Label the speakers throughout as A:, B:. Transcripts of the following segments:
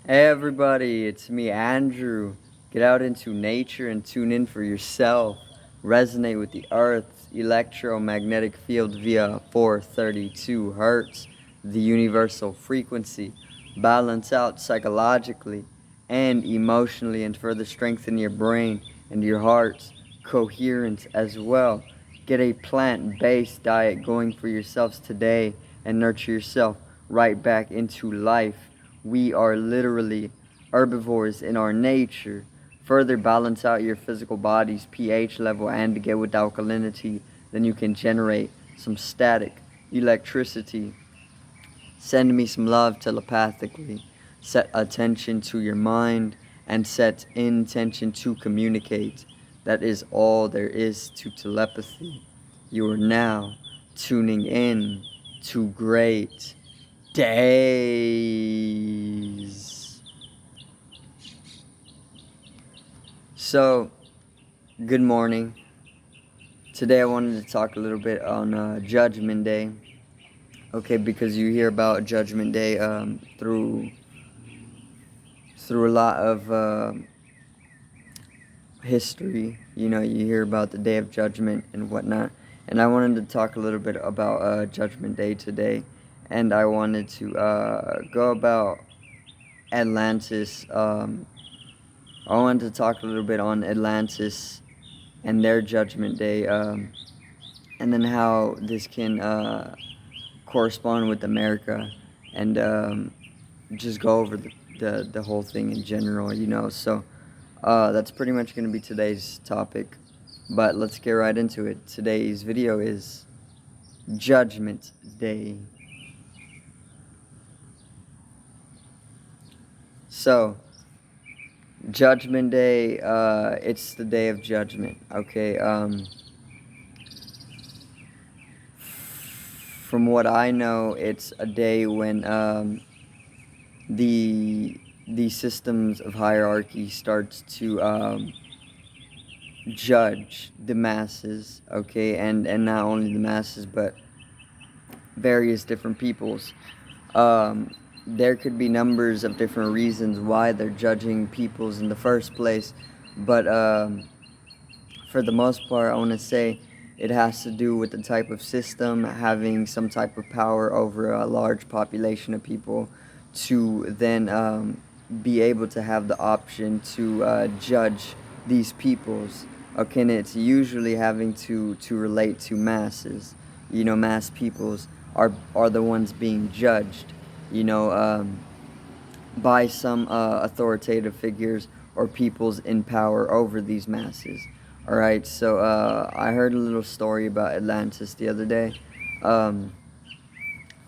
A: Hey everybody, it's me, Andrew. Get out into nature and tune in for yourself. Resonate with the Earth's electromagnetic field via 432 hertz, the universal frequency. Balance out psychologically and emotionally, and further strengthen your brain and your heart's coherence as well. Get a plant based diet going for yourselves today and nurture yourself right back into life. We are literally herbivores in our nature. Further balance out your physical body's pH level and to get with alkalinity, then you can generate some static electricity. Send me some love telepathically. Set attention to your mind and set intention to communicate. That is all there is to telepathy. You are now tuning in to great days. So, good morning. Today I wanted to talk a little bit on Judgment Day. Okay, because you hear about Judgment Day through a lot of history. You know, you hear about the Day of Judgment and whatnot. And I wanted to talk a little bit about Judgment Day today. And I wanted to go about Atlantis. I wanted to talk a little bit on Atlantis and their Judgment Day, and then how this can correspond with America, and just go over the whole thing in general, you know. So that's pretty much going to be today's topic, but let's get right into it. Today's video is Judgment Day. So, Judgment Day, it's the Day of Judgment, okay? From what I know, it's a day when the systems of hierarchy starts to judge the masses, okay? And not only the masses, but various different peoples. There could be numbers of different reasons why they're judging peoples in the first place, but for the most part, I want to say it has to do with the type of system having some type of power over a large population of people to then be able to have the option to judge these peoples. Okay, and it's usually having to relate to masses. You know, mass peoples are the ones being judged, you know, by some authoritative figures or peoples in power over these masses. All right, so I heard a little story about Atlantis the other day. Um,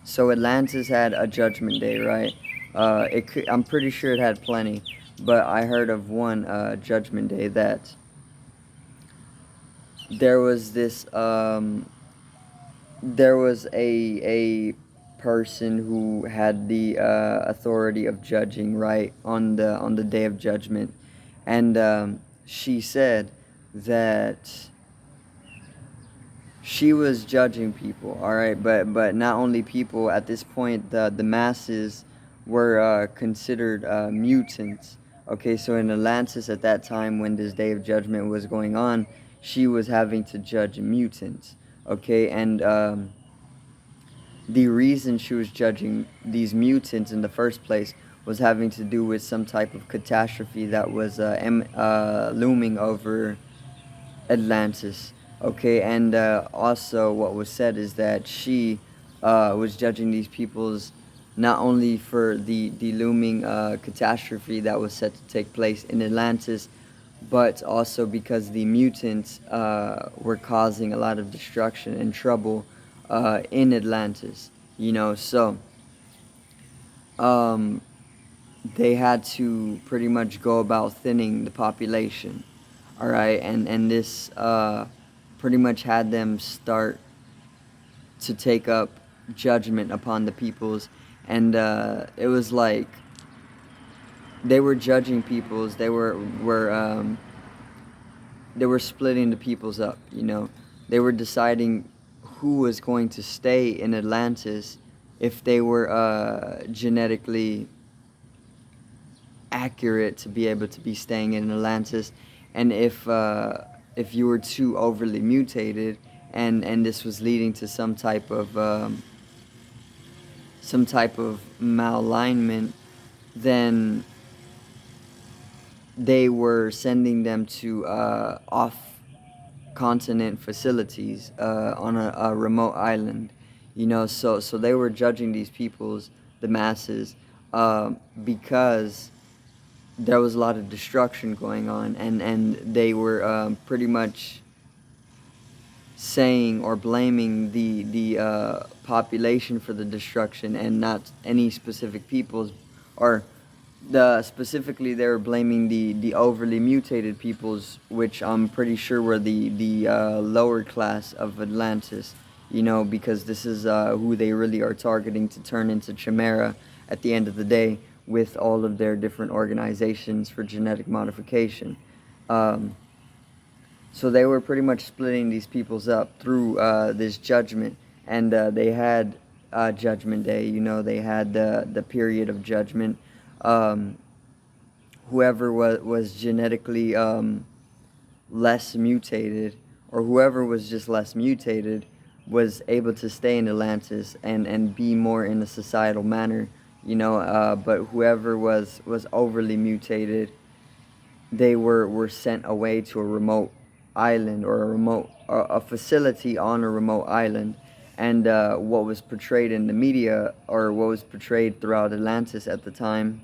A: so Atlantis had a Judgment Day, right? I'm pretty sure it had plenty, but I heard of one Judgment Day that there was this there was a person who had the authority of judging, right, on the Day of Judgment, and she said that she was judging people, all right, but not only people. At this point, the masses were considered mutants. Okay, so in Atlantis at that time, when this Day of Judgment was going on, she was having to judge mutants. Okay, and the reason she was judging these mutants in the first place was having to do with some type of catastrophe that was looming over Atlantis. Okay, and also what was said is that she was judging these peoples not only for the looming catastrophe that was set to take place in Atlantis, but also because the mutants were causing a lot of destruction and trouble in Atlantis. You know, so um, they had to pretty much go about thinning the population. All right, and this pretty much had them start to take up judgment upon the peoples, and it was like they were judging peoples. They were splitting the peoples up. You know, they were deciding who was going to stay in Atlantis if they were genetically accurate to be able to be staying in Atlantis, and if you were too overly mutated, and this was leading to some type of malalignment, then they were sending them to off continent facilities on a remote island, so they were judging these peoples, the masses, because there was a lot of destruction going on, and they were pretty much saying or blaming the population for the destruction, and not any specific peoples, or specifically they were blaming the overly mutated peoples, which I'm pretty sure were the lower class of Atlantis, because this is who they really are targeting to turn into chimera at the end of the day, with all of their different organizations for genetic modification. So they were pretty much splitting these peoples up through this judgment, and they had Judgment Day. They had the period of judgment. Whoever was genetically less mutated, or whoever was just less mutated, was able to stay in Atlantis and be more in a societal manner, but whoever was overly mutated, they were sent away to a remote island, or a facility on a remote island. And what was portrayed in the media, or what was portrayed throughout Atlantis at the time,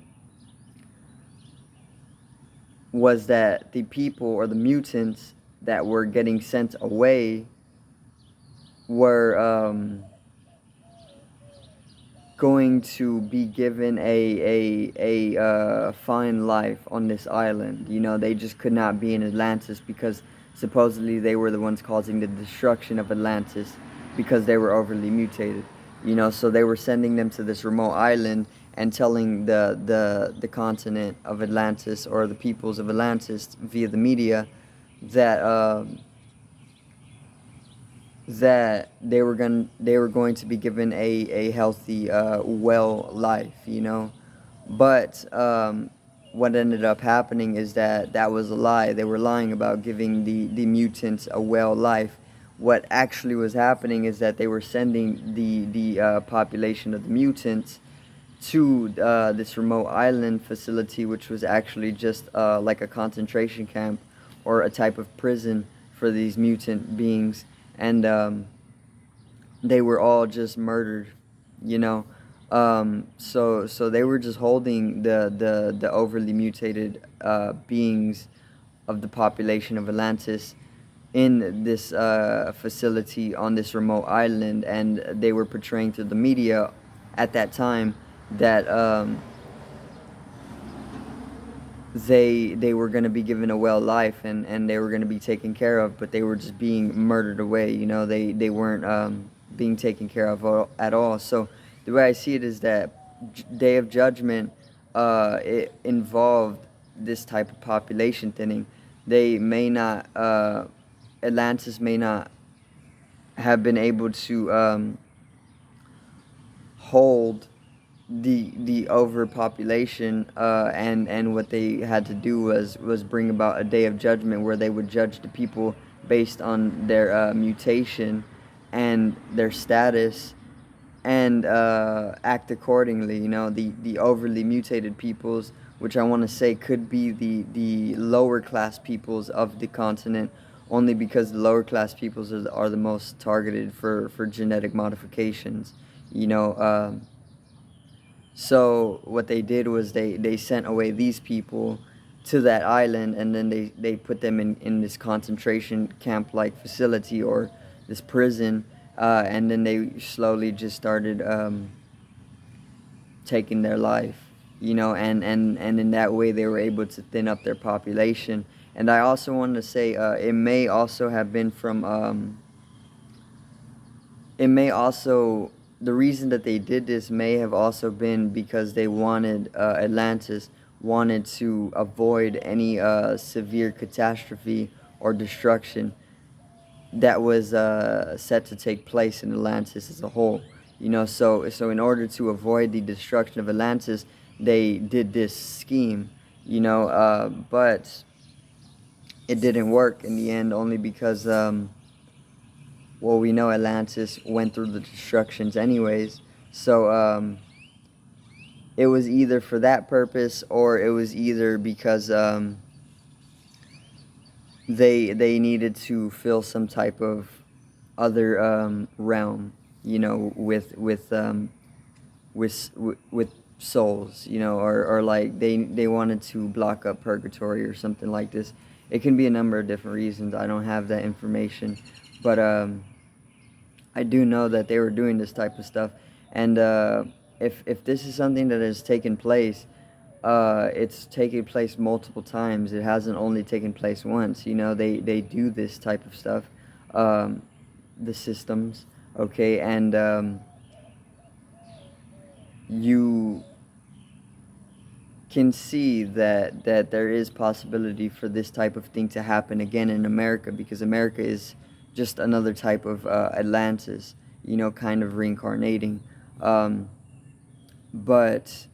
A: was that the people, or the mutants that were getting sent away, were going to be given a fine life on this island. They just could not be in Atlantis, because supposedly they were the ones causing the destruction of Atlantis, because they were overly mutated. So they were sending them to this remote island and telling the continent of Atlantis, or the peoples of Atlantis, via the media, that that they were going to be given a healthy, well life, But what ended up happening is that was a lie. They were lying about giving the mutants a well life. What actually was happening is that they were sending the population of the mutants to this remote island facility, which was actually just like a concentration camp, or a type of prison for these mutant beings. And they were all just murdered, so they were just holding the overly mutated beings of the population of Atlantis in this facility on this remote island, and they were portraying to the media at that time that they were going to be given a well life, and they were going to be taken care of, but they were just being murdered away. They weren't being taken care of at all. So the way I see it is that Day of Judgment, it involved this type of population thinning. They may not, Atlantis may not have been able to hold the overpopulation, and what they had to do was bring about a Day of Judgment, where they would judge the people based on their mutation and their status, and act accordingly. The overly mutated peoples, which I want to say could be the lower class peoples of the continent, only because the lower class peoples are the most targeted for genetic modifications. So what they did was they sent away these people to that island, and then they put them in this concentration camp-like facility, or this prison, and then they slowly just started taking their life, and in that way they were able to thin up their population. And I also wanted to say, it may also have been from, the reason that they did this may have also been because they wanted, Atlantis wanted to avoid any severe catastrophe or destruction that was set to take place in Atlantis as a whole. So in order to avoid the destruction of Atlantis, they did this scheme. but it didn't work in the end, only because well, we know Atlantis went through the destructions anyways. So it was either for that purpose, or it was either because they needed to fill some type of other realm, with souls, or like they wanted to block up purgatory or something like this. It can be a number of different reasons. I don't have that information, but I do know that they were doing this type of stuff, and if this is something that has taken place, it's taken place multiple times. It hasn't only taken place once. They do this type of stuff, um, the systems, okay, and you can see that there is possibility for this type of thing to happen again in America, because America is just another type of Atlantis, kind of reincarnating. Um, but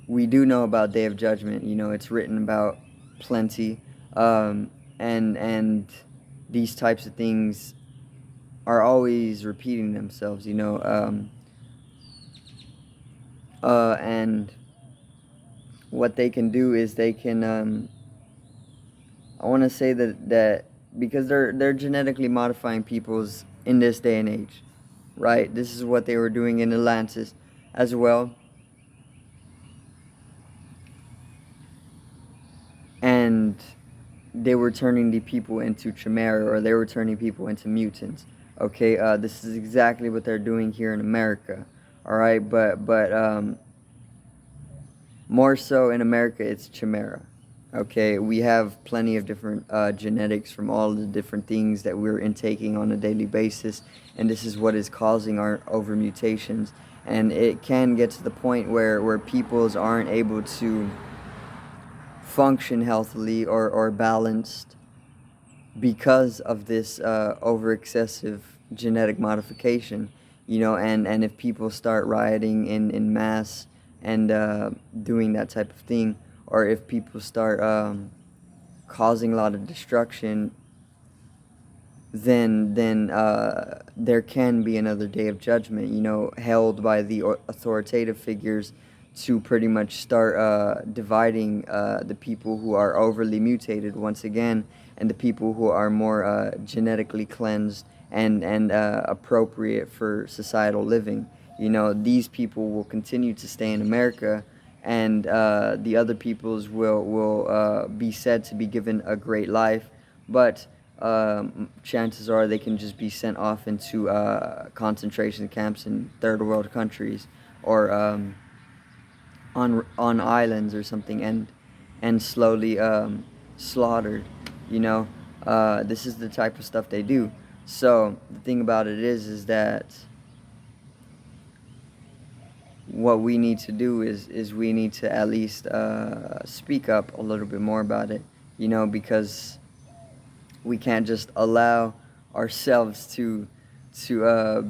A: we do know about Day of Judgment. It's written about plenty, and these types of things are always repeating themselves. And what they can do is they can I want to say that because they're genetically modifying peoples in this day and age, right? This is what they were doing in Atlantis as well, and they were turning the people into chimera, or they were turning people into mutants. Okay, this is exactly what they're doing here in America. All right, but more so in America, it's chimera. Okay, we have plenty of different genetics from all the different things that we're intaking on a daily basis, and this is what is causing our over mutations. And it can get to the point where peoples aren't able to function healthily or balanced because of this over excessive genetic modification. And if people start rioting in mass and doing that type of thing, or if people start causing a lot of destruction, then there can be another day of judgment, held by the authoritative figures, to pretty much start dividing the people who are overly mutated once again, and the people who are more genetically cleansed and appropriate for societal living. These people will continue to stay in America, and the other peoples will be said to be given a great life, but chances are they can just be sent off into concentration camps in third world countries, or on islands or something, and slowly slaughtered. You know, this is the type of stuff they do. So the thing about it is that what we need to do is we need to at least speak up a little bit more about it. Because we can't just allow ourselves to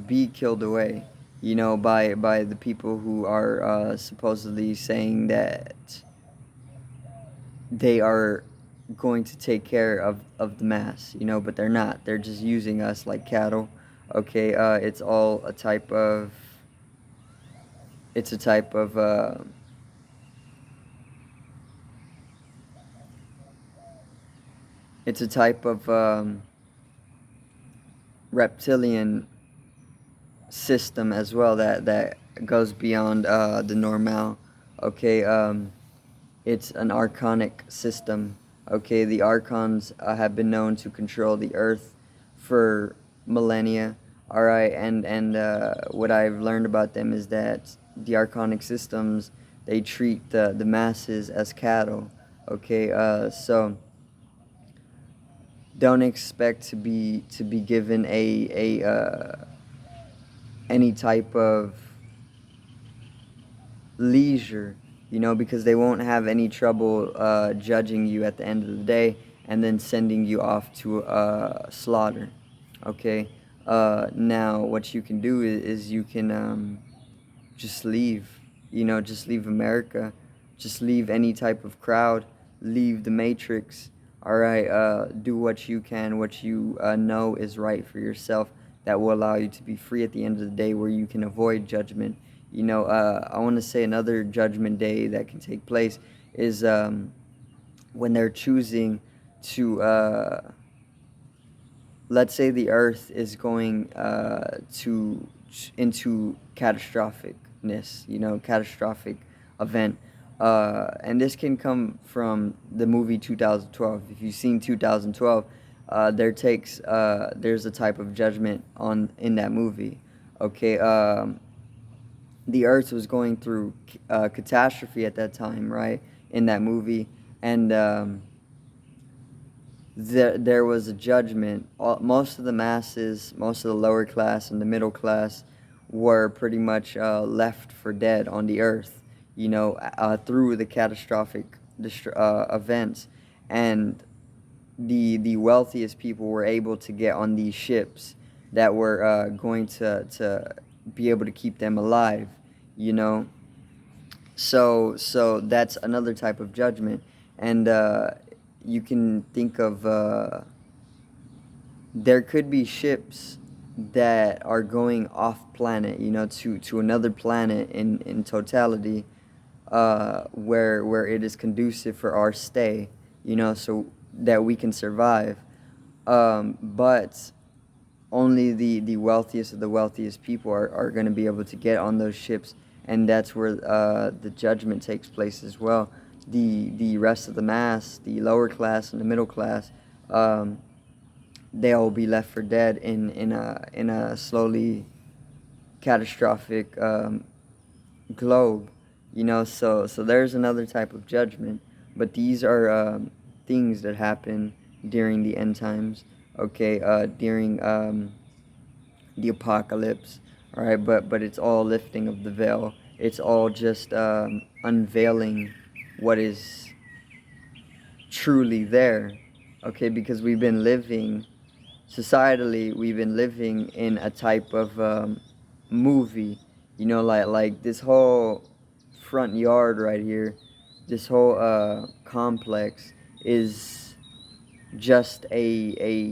A: be killed away, by the people who are supposedly saying that they are going to take care of the mass, but they're not. They're just using us like cattle. Okay, it's all a type of, it's a type of, it's a type of reptilian system as well, that goes beyond the normal. Okay, it's an archonic system. Okay, the archons have been known to control the earth for millennia. All right, and what I've learned about them is that the archonic systems, they treat the masses as cattle. Okay, so don't expect to be given a any type of leisure, because they won't have any trouble judging you at the end of the day, and then sending you off to slaughter. Okay, now what you can do is you can just leave, just leave America, just leave any type of crowd, leave the matrix. All right, do what you can, what you know is right for yourself, that will allow you to be free at the end of the day, where you can avoid judgment. I want to say another judgment day that can take place is when they're choosing to, let's say the earth is going to into catastrophicness, catastrophic event. And this can come from the movie 2012. If you've seen 2012, there's a type of judgment on in that movie. Okay, the earth was going through catastrophe at that time, right? In that movie, and there was a judgment. Most of the masses, most of the lower class and the middle class, were pretty much left for dead on the earth, through the catastrophic events. And the wealthiest people were able to get on these ships that were going to be able to keep them alive, you know. So that's another type of judgment. And you can think of, there could be ships that are going off planet, to another planet in totality, where it is conducive for our stay, so that we can survive. But only the wealthiest of the wealthiest people are going to be able to get on those ships, and that's where the judgment takes place as well. The rest of the mass, the lower class and the middle class, they'll be left for dead in a slowly catastrophic globe, so there's another type of judgment. But these are things that happen during the end times, okay, during the apocalypse. All right, but it's all lifting of the veil. It's all just unveiling what is truly there, okay, because we've been living societally, we've been living in a type of movie, like this whole front yard right here, this whole complex is just a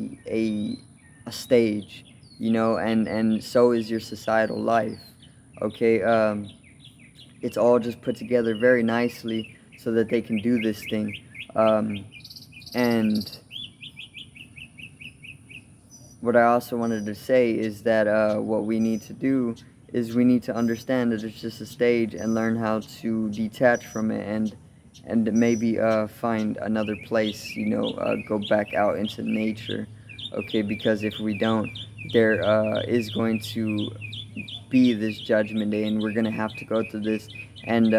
A: stage, and so is your societal life, okay. It's all just put together very nicely so that they can do this thing, and what I also wanted to say is that what we need to do is we need to understand that it's just a stage, and learn how to detach from it, and maybe find another place, go back out into nature, okay, because if we don't, there is going to be this judgment day, and we're going to have to go through this. And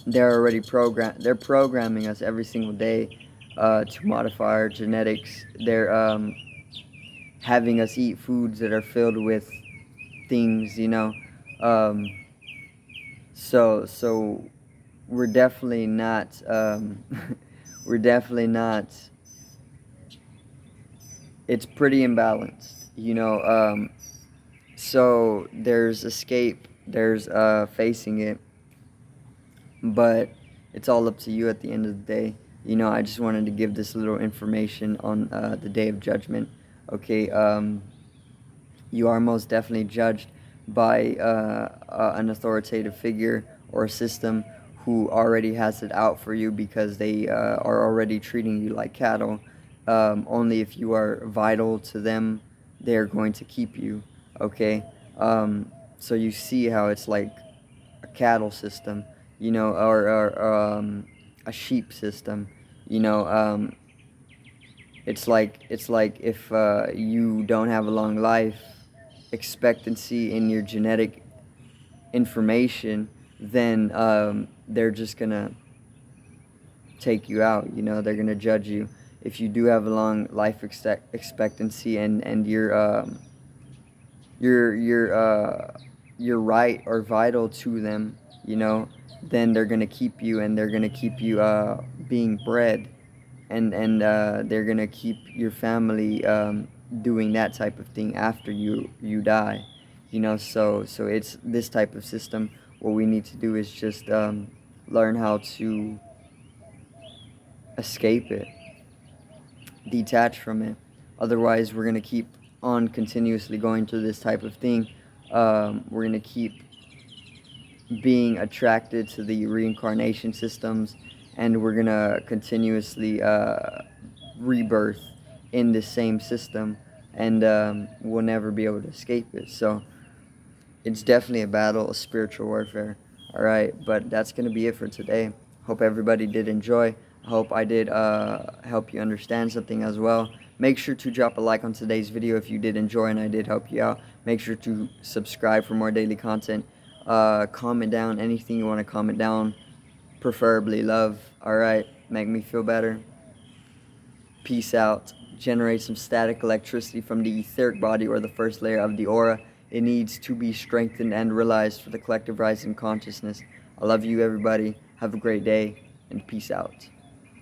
A: they're programming us every single day to modify our genetics. They're having us eat foods that are filled with things, um, so we're definitely not we're definitely not, it's pretty imbalanced, so there's escape, there's facing it, but it's all up to you at the end of the day. I just wanted to give this little information on the Day of Judgment. Okay, you are most definitely judged by an authoritative figure or a system who already has it out for you, because they are already treating you like cattle. Only if you are vital to them, they're going to keep you, okay? So you see how it's like a cattle system, or a sheep system, you know. It's like if you don't have a long life expectancy in your genetic information, then they're just gonna take you out. They're gonna judge you. If you do have a long life expectancy, and you're right or vital to them, then they're gonna keep you, and they're gonna keep you being bred, and they're gonna keep your family doing that type of thing after you die. So it's this type of system. What we need to do is just learn how to escape it, detach from it. Otherwise, we're going to keep on continuously going through this type of thing. We're going to keep being attracted to the reincarnation systems, and we're going to continuously rebirth in the same system, and we'll never be able to escape it. So it's definitely a battle of spiritual warfare. All right, but that's going to be it for today. Hope everybody did enjoy. I hope I did help you understand something as well. Make sure to drop a like on today's video if you did enjoy and I did help you out. Make sure to subscribe for more daily content. Comment down anything you want to comment down, preferably love. All right, make me feel better. Peace out. Generate some static electricity from the etheric body or the first layer of the aura. It needs to be strengthened and realized for the collective rising consciousness. I love you, everybody. Have a great day, and peace out.